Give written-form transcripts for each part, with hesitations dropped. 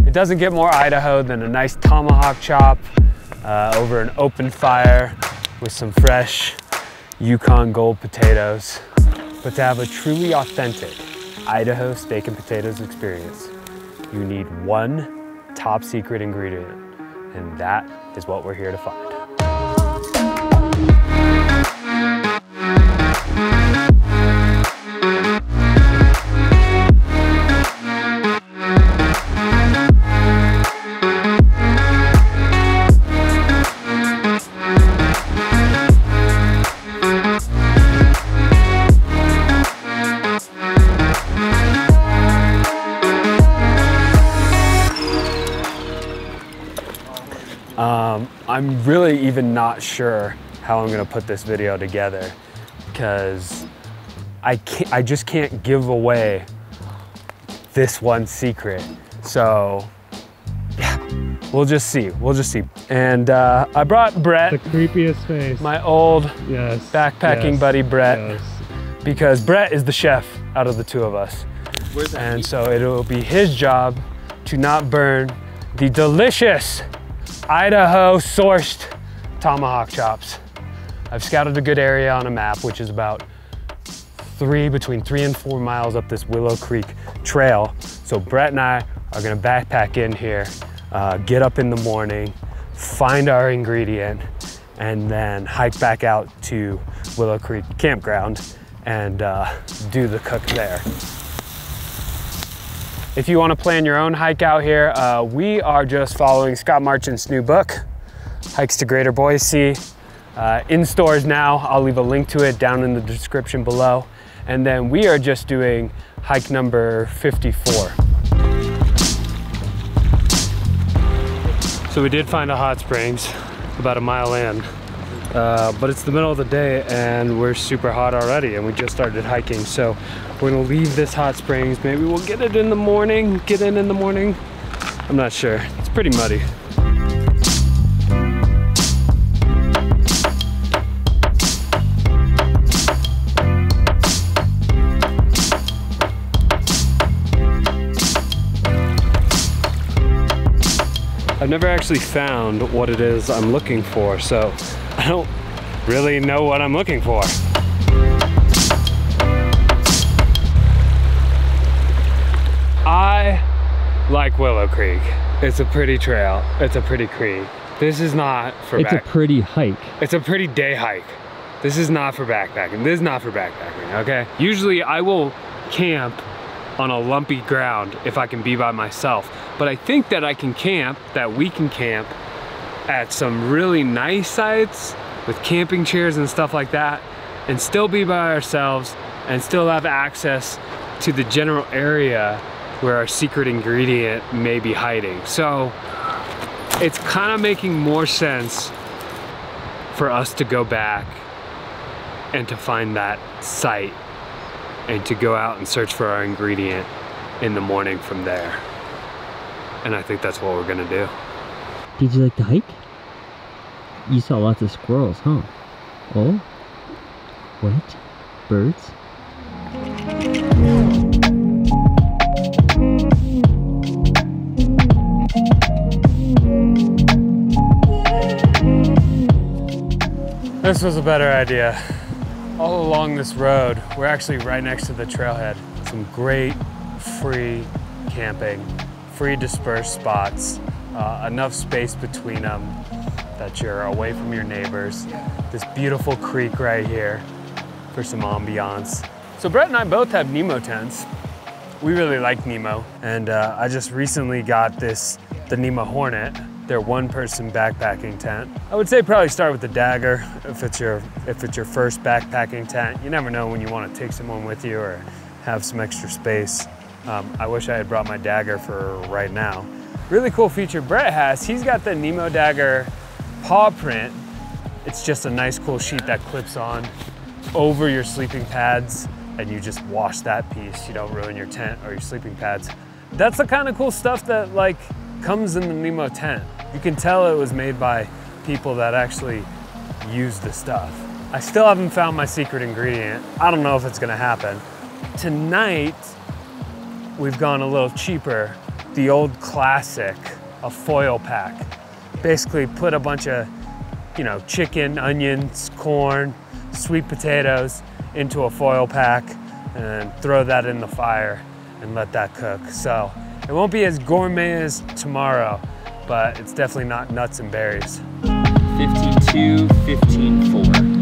It doesn't get more Idaho than a nice tomahawk chop over an open fire with some fresh Yukon Gold potatoes. But to have a truly authentic Idaho steak and potatoes experience, you need one top secret ingredient, and that is what we're here to find. I'm really even not sure how I'm gonna put this video together because I just can't give away this one secret. So yeah, we'll just see. And I brought Brett. The creepiest face. My old backpacking buddy Brett, because Brett is the chef out of the two of us. Where's that? And so it'll be his job to not burn the delicious Idaho sourced tomahawk chops. I've scouted a good area on a map, which is about between 3 and 4 miles up this Willow Creek Trail. So Brett and I are gonna backpack in here, get up in the morning, find our ingredient, and then hike back out to Willow Creek Campground and do the cook there. If you want to plan your own hike out here, we are just following Scott Marchant's new book, Hikes to Greater Boise. In stores now. I'll leave a link to it down in the description below. And then we are just doing hike number 54. So we did find a hot springs about a mile in, but it's the middle of the day and we're super hot already and we just started hiking. So we're gonna leave this hot springs. Maybe we'll get it in the morning, get in the morning. I'm not sure, it's pretty muddy. I've never actually found what it is I'm looking for, so I don't really know what I'm looking for. I like Willow Creek. It's a pretty trail. It's a pretty creek. This is not for It's a pretty hike. It's a pretty day hike. This is not for backpacking. This is not for backpacking, okay? Usually I will camp on a lumpy ground if I can be by myself. But I think that I can camp, that we can camp at some really nice sites with camping chairs and stuff like that and still be by ourselves and still have access to the general area where our secret ingredient may be hiding. So it's kind of making more sense for us to go back and to find that site and to go out and search for our ingredient in the morning from there. And I think that's what we're gonna do. Did you like the hike? You saw lots of squirrels, huh? Oh? What? Birds? This was a better idea. All along this road, we're actually right next to the trailhead. Some great free camping, free dispersed spots, enough space between them that you're away from your neighbors. This beautiful creek right here for some ambiance. So Brett and I both have Nemo tents. We really like Nemo, and I just recently got the Nemo Hornet. Their one-person backpacking tent. I would say probably start with the Dagger if it's your first backpacking tent. You never know when you want to take someone with you or have some extra space. I wish I had brought my Dagger for right now. Really cool feature Brett has, he's got the Nemo Dagger paw print. It's just a nice cool sheet that clips on over your sleeping pads and you just wash that piece. You don't ruin your tent or your sleeping pads. That's the kind of cool stuff that like comes in the Nemo tent. You can tell it was made by people that actually use the stuff. I still haven't found my secret ingredient. I don't know if it's gonna happen. Tonight, we've gone a little cheaper. the old classic, a foil pack. Basically put a bunch of, you know, chicken, onions, corn, sweet potatoes into a foil pack and throw that in the fire and let that cook. So it won't be as gourmet as tomorrow, but it's definitely not nuts and berries. 15-2, 15-4.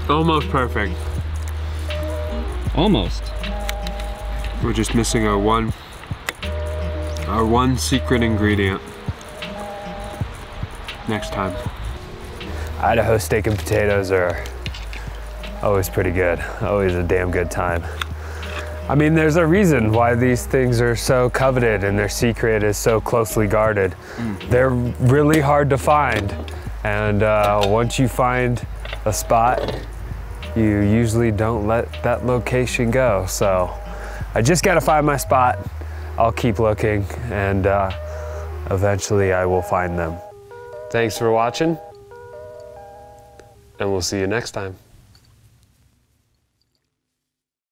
Almost perfect. Almost. We're just missing our one secret ingredient. Next time. Idaho steak and potatoes are always pretty good. Always a damn good time. I mean, there's a reason why these things are so coveted and their secret is so closely guarded. They're really hard to find. And once you find a spot, you usually don't let that location go. So I just gotta find my spot. I'll keep looking and eventually I will find them. Thanks for watching, and we'll see you next time.